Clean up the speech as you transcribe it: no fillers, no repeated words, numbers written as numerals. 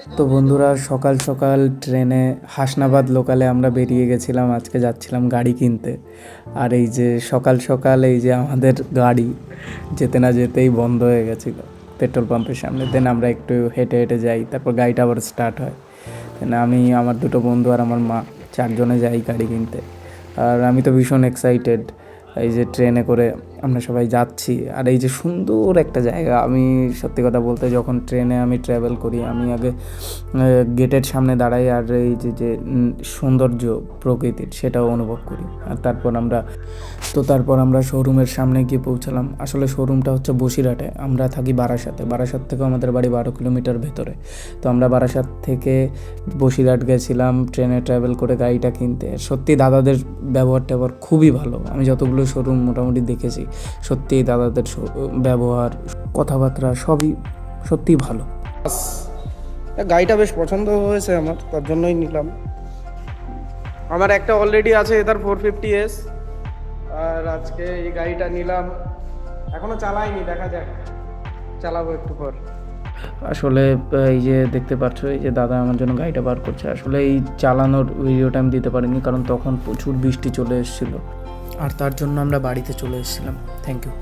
তো বন্ধুরা, সকাল সকাল ট্রেনে হাসনাবাদ লোকালে আমরা বেরিয়ে গেছিলাম। আজকে যাচ্ছিলাম গাড়ি কিনতে। আর এই যে সকাল সকাল এই যে আমাদের গাড়ি যেতে না যেতেই বন্ধ হয়ে গেছিল পেট্রোল পাম্পের সামনে। দেন আমরা একটু হেঁটে হেঁটে যাই, তারপর গাড়িটা আবার স্টার্ট হয়। দেন আমি, আমার দুটো বন্ধু আর আমার মা, চারজনে যাই গাড়ি কিনতে। আর আমি তো ভীষণ এক্সাইটেড এই যে ট্রেনে করে আমরা সবাই যাচ্ছি। আর এই যে সুন্দর একটা জায়গা, আমি সত্যি কথা বলতে যখন ট্রেনে আমি ট্রাভেল করি, আমি আগে গেটের সামনে দাঁড়াই আর এই যে সৌন্দর্য প্রকৃতির সেটাও অনুভব করি। আর তারপর আমরা শোরুমের সামনে গিয়ে পৌঁছালাম। আসলে শোরুমটা হচ্ছে বসিরহাটে, আমরা থাকি বারাসাতে। বারাসাত থেকেও আমাদের বাড়ি 12 কিলোমিটার ভেতরে। তো আমরা বারাসাত থেকে বসিরহাট গেছিলাম ট্রেনে ট্রাভেল করে গাড়িটা কিনতে। সত্যি দাদাদের ব্যবহারটা আবার খুবই ভালো। আমি যতগুলো শোরুম মোটামুটি দেখেছি, সত্যিই দাদাদের ব্যবহার, কথাবার্তা সবই সত্যিই ভালো। গাড়িটা বেশ পছন্দ হয়েছে আমার, তার জন্যই নিলাম। আমার একটা অলরেডি আছে, এটার 450S। আর আজকে এই গাড়িটা নিলাম, এখনো চালাইনি, দেখা যাক, চালাবো একটু পর। আসলে এই যে দেখতে পাচ্ছ, এই যে দাদা আমার জন্য গাড়িটা বার করছে। আসলে এই চালানোর ভিডিওটা আমি দিতে পারিনি, কারণ তখন প্রচুর বৃষ্টি চলে এসেছিলো। আর তার জন্য আমরা বাড়িতে চলে এসেছিলাম। Thank you.